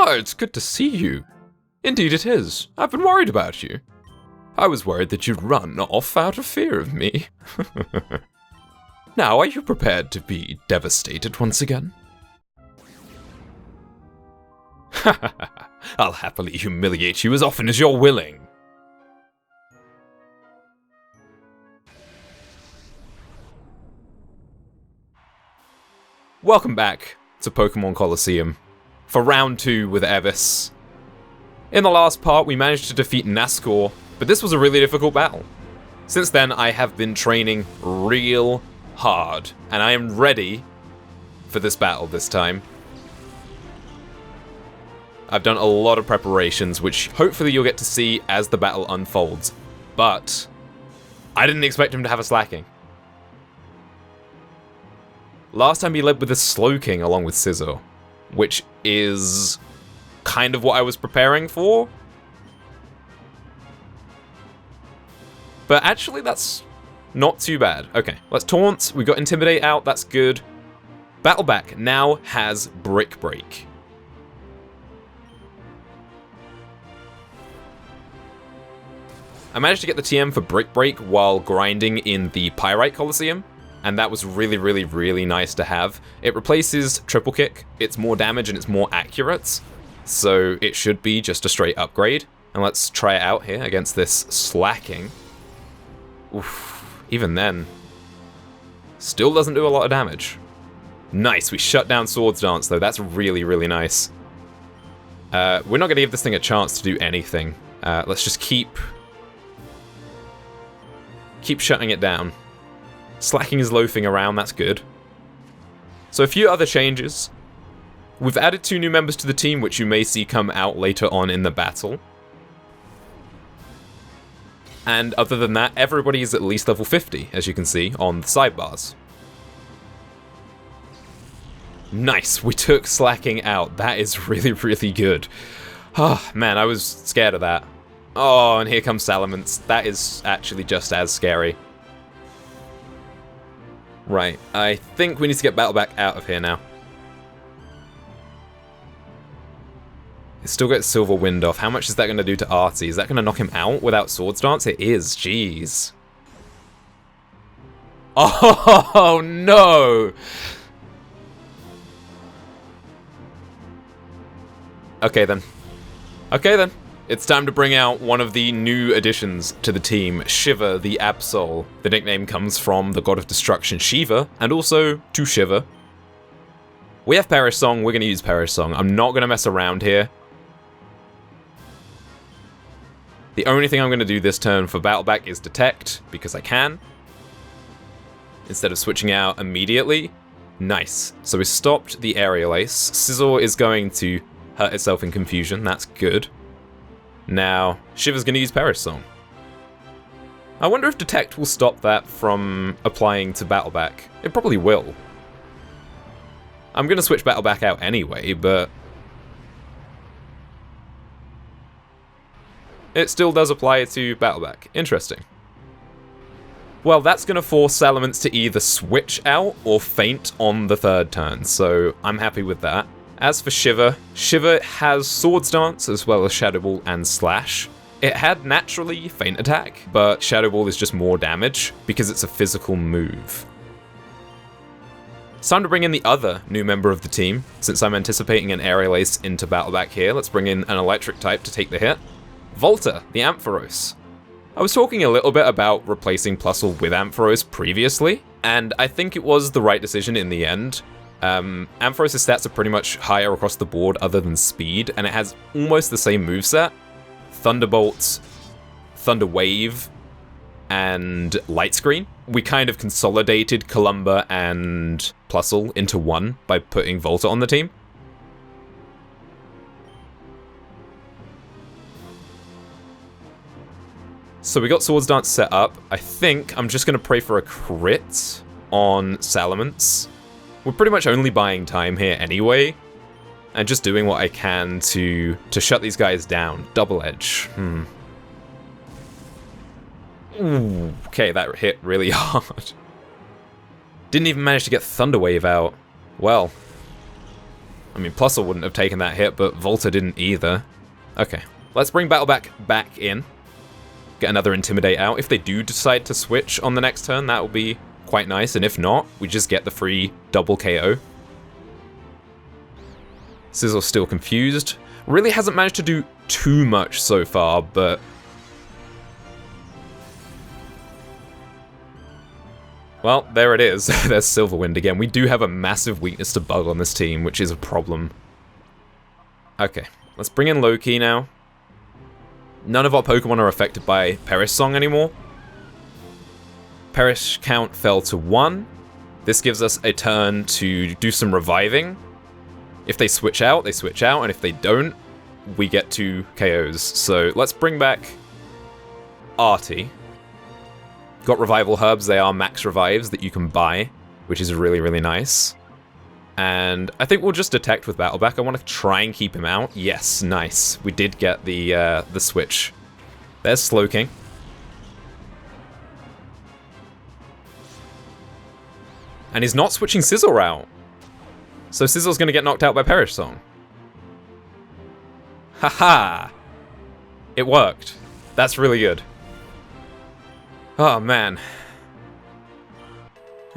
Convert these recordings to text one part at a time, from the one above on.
Oh, it's good to see you. Indeed it is. I've been worried about you. I was worried that you'd run off out of fear of me. Now, are you prepared to be devastated once again? I'll happily humiliate you as often as you're willing. Welcome back to Pokémon Colosseum for round 2 with Evis. In the last part, we managed to defeat Nascor, but this was a really difficult battle. Since then, I have been training real hard, and I am ready for this battle this time. I've done a lot of preparations, which hopefully you'll get to see as the battle unfolds, but I didn't expect him to have a Slacking. Last time he led with a Slowking along with Scizor, which is kind of what I was preparing for. But actually, that's not too bad. Okay, let's Taunt. We got Intimidate out, that's good. Battleback now has Brick Break. I managed to get the TM for Brick Break while grinding in the Pyrite Colosseum, and that was really nice to have. It replaces Triple Kick, it's more damage and it's more accurate, so it should be just a straight upgrade. And let's try it out here against this Slacking. Oof, even then, still doesn't do a lot of damage. Nice, we shut down Swords Dance though, that's really nice. We're not going to give this thing a chance to do anything. Let's just keep shutting it down. Slacking is loafing around, that's good. So a few other changes. We've added 2 new members to the team, which you may see come out later on in the battle. And other than that, everybody is at least level 50, as you can see on the sidebars. Nice, we took Slacking out. That is really good. Oh, man, I was scared of that. Oh, and here comes Salamence. That is actually just as scary. Right, I think we need to get Battleback out of here now. It still gets Silver Wind off. How much is that going to do to Artie? Is that going to knock him out without Swords Dance? It is, jeez. Oh, no! Okay then. Okay then. It's time to bring out one of the new additions to the team, Shiva the Absol. The nickname comes from the god of destruction Shiva, and also to Shiva. We have Perish Song, we're going to use Perish Song. I'm not going to mess around here. The only thing I'm going to do this turn for Battleback is Detect, because I can. Instead of switching out immediately. Nice. So we stopped the Aerial Ace. Scizor is going to hurt itself in Confusion, that's good. Now, Shiva's going to use Perish Song. I wonder if Detect will stop that from applying to Battleback. It probably will. I'm going to switch Battleback out anyway, but it still does apply to Battleback. Interesting. Well, that's going to force Salamence to either switch out or faint on the 3rd turn, so I'm happy with that. As for Shiva, Shiva has Swords Dance as well as Shadow Ball and Slash. It had naturally Feint Attack, but Shadow Ball is just more damage because it's a physical move. It's time to bring in the other new member of the team. Since I'm anticipating an Aerial Ace into Battleback here, let's bring in an Electric type to take the hit. Volta, the Ampharos. I was talking a little bit about replacing Plusle with Ampharos previously, and I think it was the right decision in the end. Ampharos' stats are pretty much higher across the board other than speed, and it has almost the same moveset. Thunderbolt, Thunder Wave, and Light Screen. We kind of consolidated Columba and Plusle into one by putting Volta on the team. So we got Swords Dance set up. I think I'm just going to pray for a crit on Salamence. We're pretty much only buying time here anyway, and just doing what I can to shut these guys down. Double Edge. Ooh, okay, that hit really hard. Didn't even manage to get Thunder Wave out. Well, I mean, Plusle wouldn't have taken that hit, but Volta didn't either. Okay, let's bring Battleback back in. Get another Intimidate out. If they do decide to switch on the next turn, that will be quite nice. And if not, we just get the free double KO. Sizzle's still confused. Really hasn't managed to do too much so far, but... well, there it is. There's Silverwind again. We do have a massive weakness to Bug on this team, which is a problem. Okay, let's bring in Loki now. None of our Pokemon are affected by Perish Song anymore. Perish count fell to 1. This gives us a turn to do some reviving. If they switch out, they switch out, and if they don't, we get 2 KOs. So let's bring back Artie. Got Revival Herbs, they are max revives that you can buy, which is really, really nice. And I think we'll just Detect with Battleback. I want to try and keep him out. Yes, nice. We did get the switch. There's Slowking. And he's not switching Sizzle out. So Sizzle's going to get knocked out by Perish Song. Haha! It worked. That's really good. Oh, man.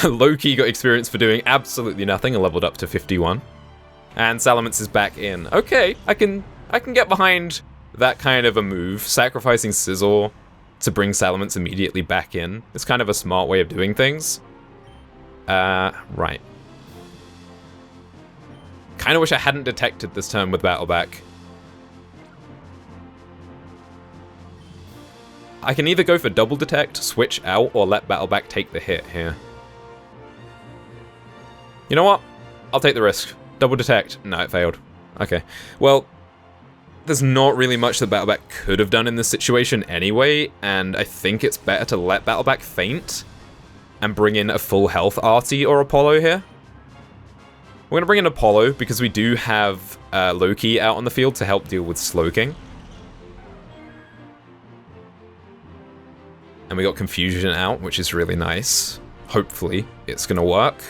Loki got experience for doing absolutely nothing and leveled up to 51. And Salamence is back in. Okay, I can get behind that kind of a move. Sacrificing Sizzle to bring Salamence immediately back in. It's kind of a smart way of doing things. Right. Kind of wish I hadn't detected this turn with Battleback. I can either go for double detect, switch out, or let Battleback take the hit here. You know what? I'll take the risk. Double detect. No, it failed. Okay. Well, there's not really much that Battleback could have done in this situation anyway, and I think it's better to let Battleback faint and bring in a full health Artie or Apollo here. We're going to bring in Apollo because we do have Loki out on the field to help deal with Slowking. And we got Confusion out, which is really nice. Hopefully, it's going to work.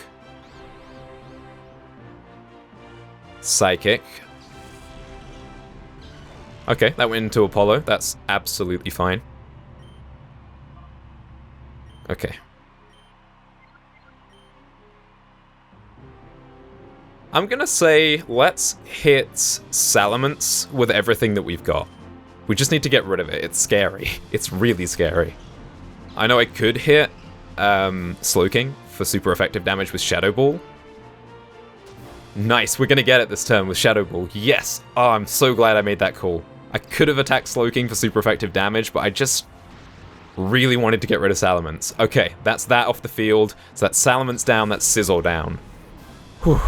Psychic. Okay, that went into Apollo. That's absolutely fine. Okay. I'm going to say, let's hit Salamence with everything that we've got. We just need to get rid of it. It's scary. It's really scary. I know I could hit Slowking for super effective damage with Shadow Ball. Nice, we're going to get it this turn with Shadow Ball. Yes! Oh, I'm so glad I made that call. I could have attacked Slowking for super effective damage, but I just really wanted to get rid of Salamence. Okay, that's that off the field. So that's Salamence down, that's Sizzle down. Whew.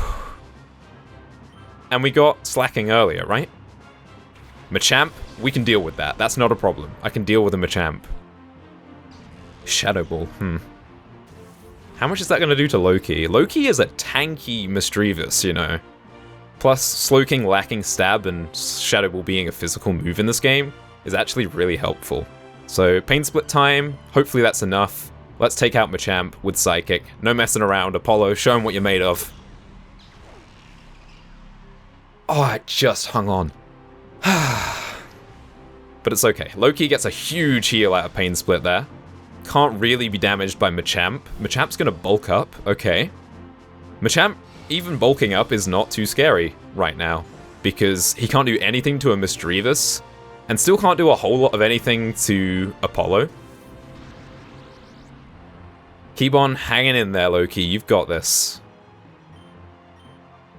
And we got Slacking earlier, right? Machamp, we can deal with that. That's not a problem. I can deal with a Machamp. Shadow Ball, How much is that going to do to Loki? Loki is a tanky Misdreavus, you know. Plus, Slowking lacking stab and Shadow Ball being a physical move in this game is actually really helpful. So, Pain Split time, hopefully that's enough. Let's take out Machamp with Psychic. No messing around, Apollo, show him what you're made of. Oh, I just hung on. But it's okay. Loki gets a huge heal out of Pain Split there. Can't really be damaged by Machamp. Machamp's gonna bulk up, okay. Machamp, even bulking up, is not too scary right now, because he can't do anything to a Misdreavus, and still can't do a whole lot of anything to Apollo. Keep on hanging in there, Loki, you've got this.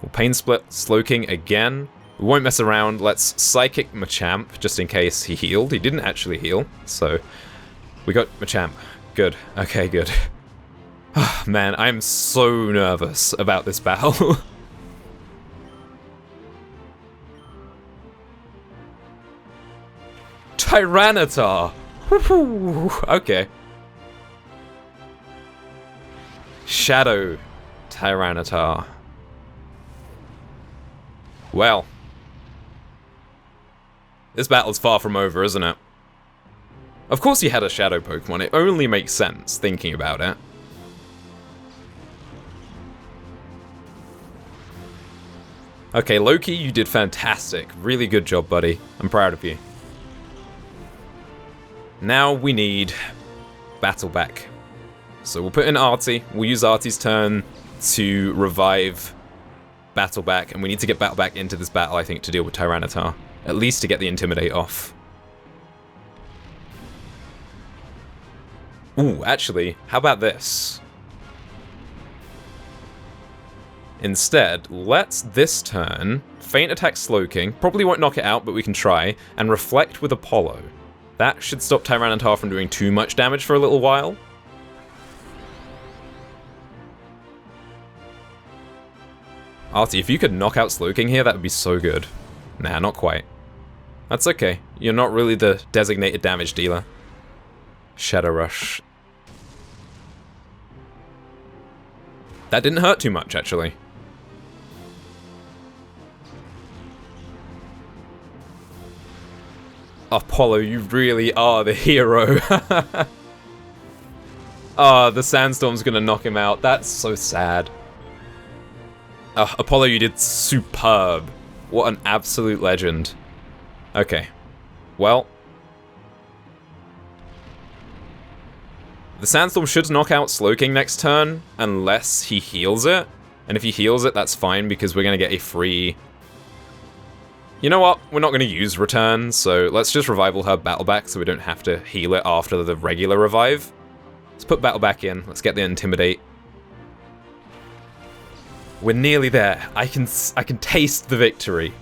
We'll Pain Split Slowking again. We won't mess around, let's Psychic Machamp, just in case he healed. He didn't actually heal, so... we got Machamp. Good. Okay, good. Oh, man, I'm so nervous about this battle. Tyranitar! Okay. Shadow Tyranitar. Well. This battle's far from over, isn't it? Of course he had a Shadow Pokemon, it only makes sense, thinking about it. Okay, Loki, you did fantastic. Really good job, buddy. I'm proud of you. Now we need Battleback. So we'll put in Artie. We'll use Artie's turn to revive Battleback, and we need to get Battleback into this battle, I think, to deal with Tyranitar. At least to get the Intimidate off. Ooh, actually, how about this? Instead, let's this turn Feint Attack Slowking, probably won't knock it out, but we can try, and Reflect with Apollo. That should stop Tyranitar from doing too much damage for a little while. Artie, if you could knock out Slowking here, that would be so good. Nah, not quite. That's okay. You're not really the designated damage dealer. Shadow Rush. That didn't hurt too much, actually. Apollo, you really are the hero. Ah, the Sandstorm's gonna knock him out. That's so sad. Apollo, you did superb. What an absolute legend. Okay. Well. The Sandstorm should knock out Slowking next turn, unless he heals it. And if he heals it, that's fine, because we're gonna get a free... You know what? We're not going to use Return, so let's just Revival Herb Battleback so we don't have to heal it after the regular revive. Let's put Battleback in. Let's get the Intimidate. We're nearly there. I can taste the victory.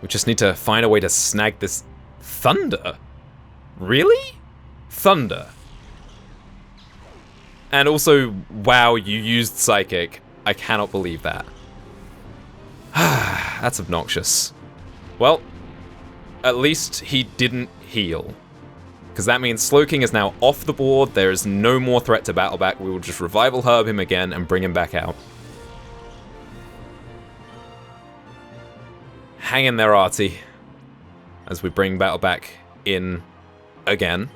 We just need to find a way to snag this Thunder. Really? Thunder. And also, wow, you used Psychic. I cannot believe that. That's obnoxious. Well, at least he didn't heal. Because that means Slowking is now off the board, there is no more threat to Battleback, we will just Revival Herb him again and bring him back out. Hang in there, Artie. As we bring Battleback in again.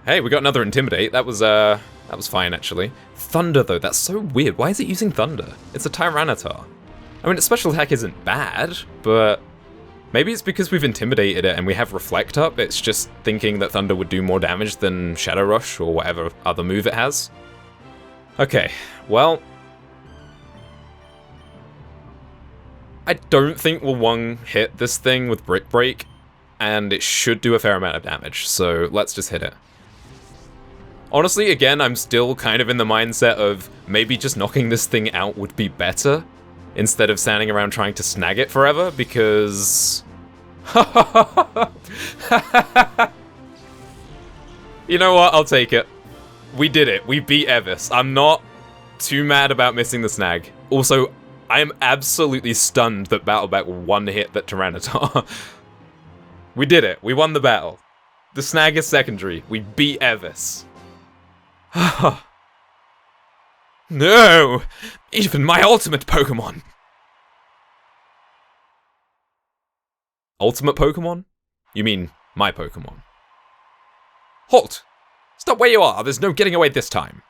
Hey, we got another Intimidate. That was fine, actually. Thunder, though, that's so weird. Why is it using Thunder? It's a Tyranitar. I mean, its special attack isn't bad, but maybe it's because we've intimidated it and we have Reflect up. It's just thinking that Thunder would do more damage than Shadow Rush or whatever other move it has. Okay, well... I don't think we'll one-hit this thing with Brick Break, and it should do a fair amount of damage, so let's just hit it. Honestly, again, I'm still kind of in the mindset of maybe just knocking this thing out would be better, instead of standing around trying to snag it forever, because... You know what? I'll take it. We did it. We beat Evis. I'm not too mad about missing the snag. Also, I am absolutely stunned that Battleback one-hit that Tyranitar. We did it. We won the battle. The snag is secondary. We beat Evis. No! Even my ultimate Pokémon! Ultimate Pokémon? You mean my Pokémon? Halt! Stop where you are! There's no getting away this time!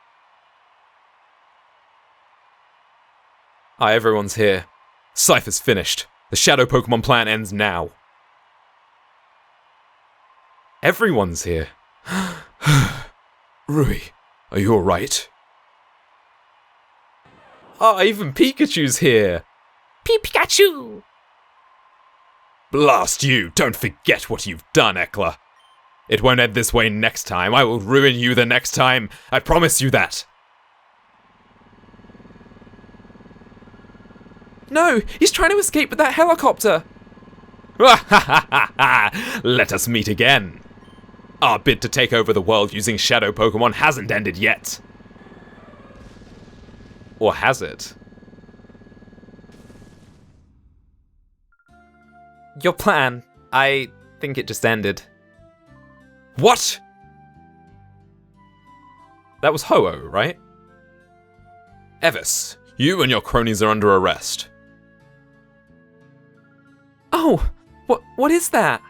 Everyone's here. Cypher's finished. The Shadow Pokémon plan ends now. Everyone's here. Rui, are you alright? Even Pikachu's here! Pikachu! Blast you! Don't forget what you've done, Ekla! It won't end this way next time. I will ruin you the next time. I promise you that. No! He's trying to escape with that helicopter! Let us meet again. Our bid to take over the world using Shadow Pokémon hasn't ended yet. Or has it? Your plan. I think it just ended. What? That was Ho-Oh, right? Evis, you and your cronies are under arrest. Oh, what is that?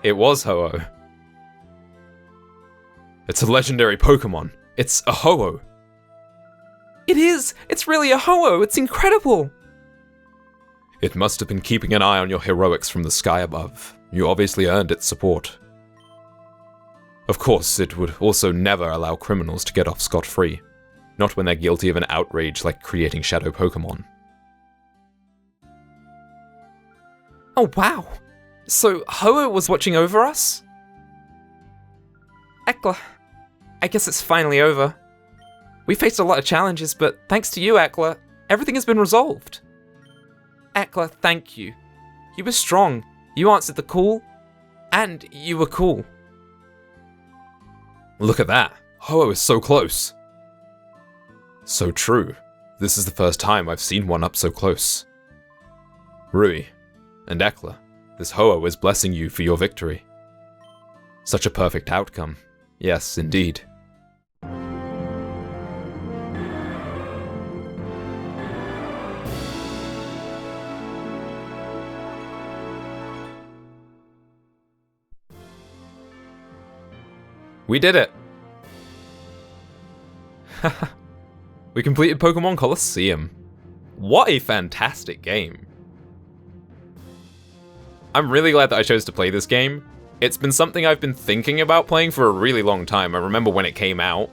It was Ho-Oh. It's a legendary Pokemon. It's a Ho-Oh. It is! It's really a Ho-Oh! It's incredible! It must have been keeping an eye on your heroics from the sky above. You obviously earned its support. Of course, it would also never allow criminals to get off scot-free. Not when they're guilty of an outrage like creating shadow Pokemon. Oh wow! So Ho-Oh was watching over us? Ekla, I guess it's finally over. We faced a lot of challenges, but thanks to you, Ekla, everything has been resolved. Ekla, thank you. You were strong, you answered the call, and you were cool. Look at that! Ho-Oh is so close! So true. This is the first time I've seen one up so close. Rui and Ekla, this Ho-Oh is blessing you for your victory. Such a perfect outcome. Yes, indeed. We did it! We completed Pokémon Colosseum. What a fantastic game. I'm really glad that I chose to play this game. It's been something I've been thinking about playing for a really long time. I remember when it came out,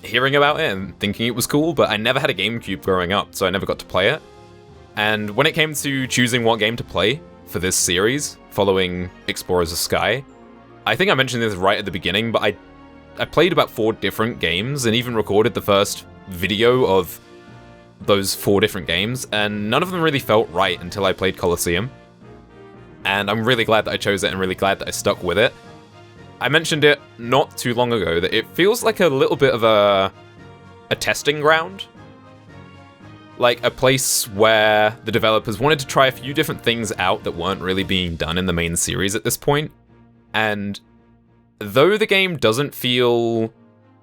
hearing about it and thinking it was cool, but I never had a GameCube growing up, so I never got to play it. And when it came to choosing what game to play for this series, following Explorers of Sky, I think I mentioned this right at the beginning, but I played about 4 different games and even recorded the first video of those 4 different games, and none of them really felt right until I played Colosseum. And I'm really glad that I chose it and really glad that I stuck with it. I mentioned it not too long ago that it feels like a little bit of a testing ground. Like a place where the developers wanted to try a few different things out that weren't really being done in the main series at this point. And though the game doesn't feel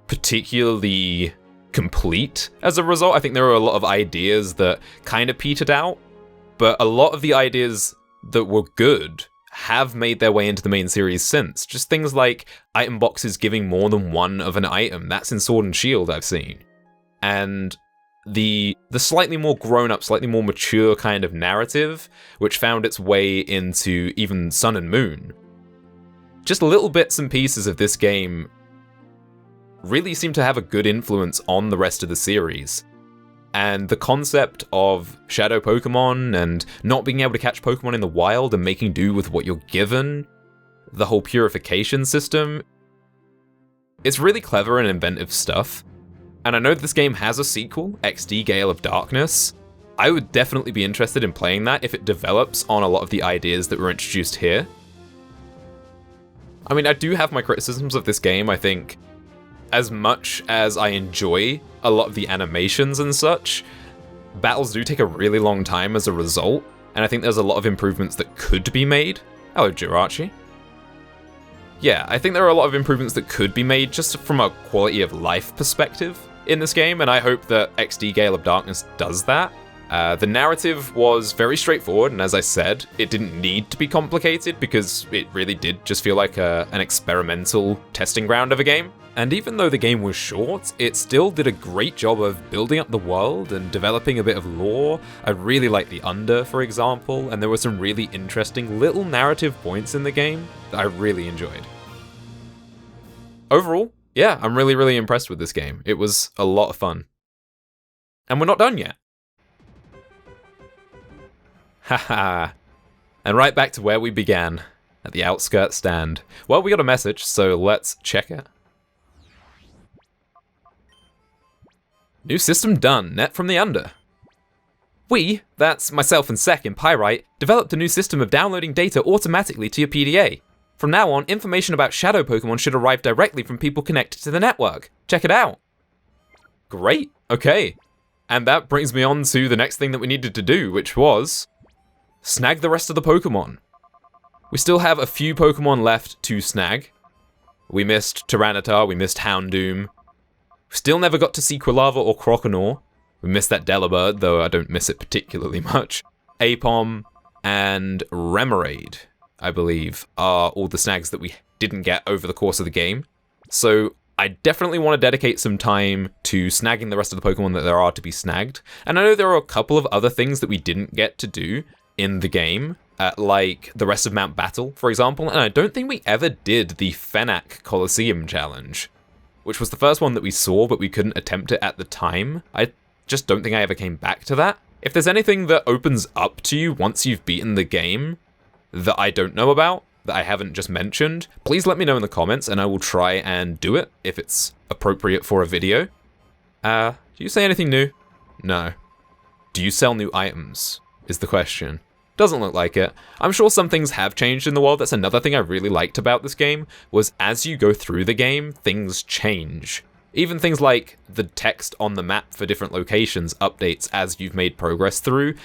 particularly complete as a result, I think there are a lot of ideas that kind of petered out, but a lot of the ideas that were good have made their way into the main series since. Just things like item boxes giving more than one of an item. That's in Sword and Shield, I've seen. And the slightly more grown-up, slightly more mature kind of narrative, which found its way into even Sun and Moon. Just little bits and pieces of this game really seem to have a good influence on the rest of the series. And the concept of shadow Pokemon and not being able to catch Pokemon in the wild and making do with what you're given, the whole purification system, it's really clever and inventive stuff. And I know this game has a sequel, XD Gale of Darkness. I would definitely be interested in playing that if it develops on a lot of the ideas that were introduced here. I mean, I do have my criticisms of this game. I think as much as I enjoy a lot of the animations and such, battles do take a really long time as a result, and I think there's a lot of improvements that could be made. Hello, Jirachi. Yeah, I think there are a lot of improvements that could be made just from a quality of life perspective in this game, and I hope that XD Gale of Darkness does that. The narrative was very straightforward, and as I said, it didn't need to be complicated because it really did just feel like an experimental testing ground of a game. And even though the game was short, it still did a great job of building up the world and developing a bit of lore. I really liked the Under, for example, and there were some really interesting little narrative points in the game that I really enjoyed. Overall, yeah, I'm really, really impressed with this game. It was a lot of fun. And we're not done yet. Haha. And right back to where we began, at the outskirts stand. Well, we got a message, so let's check it. New system done, net from the Under. We, that's myself and Sek in Pyrite, developed a new system of downloading data automatically to your PDA. From now on, information about shadow Pokemon should arrive directly from people connected to the network. Check it out. Great, okay. And that brings me on to the next thing that we needed to do, which was snag the rest of the Pokemon. We still have a few Pokemon left to snag. We missed Tyranitar, we missed Houndoom. Still never got to see Quilava or Croconaw. We missed that Delibird, though I don't miss it particularly much. Apom and Remoraid. I believe, are all the snags that we didn't get over the course of the game. So I definitely want to dedicate some time to snagging the rest of the Pokemon that there are to be snagged. And I know there are a couple of other things that we didn't get to do in the game, like the rest of Mount Battle, for example, and I don't think we ever did the Fenac Colosseum challenge, which was the first one that we saw, but we couldn't attempt it at the time. I just don't think I ever came back to that. If there's anything that opens up to you once you've beaten the game that I don't know about, that I haven't just mentioned, please let me know in the comments and I will try and do it if it's appropriate for a video. Do you say anything new? No. Do you sell new items? Is the question. Doesn't look like it. I'm sure some things have changed in the world. That's another thing I really liked about this game, was as you go through the game, things change. Even things like the text on the map for different locations updates as you've made progress through.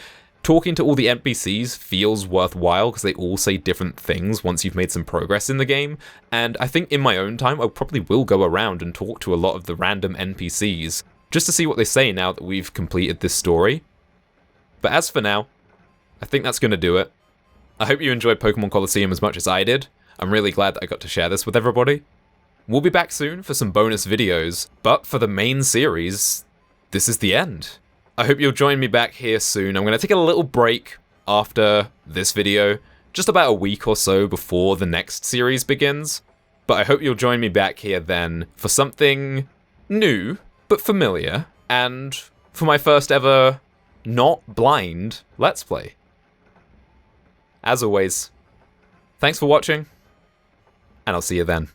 Talking to all the NPCs feels worthwhile because they all say different things once you've made some progress in the game, and I think in my own time I probably will go around and talk to a lot of the random NPCs just to see what they say now that we've completed this story. But as for now, I think that's going to do it. I hope you enjoyed Pokémon Colosseum as much as I did. I'm really glad that I got to share this with everybody. We'll be back soon for some bonus videos, but for the main series, this is the end. I hope you'll join me back here soon. I'm going to take a little break after this video, just about a week or so before the next series begins. But I hope you'll join me back here then for something new, but familiar, and for my first ever not blind Let's Play. As always, thanks for watching, and I'll see you then.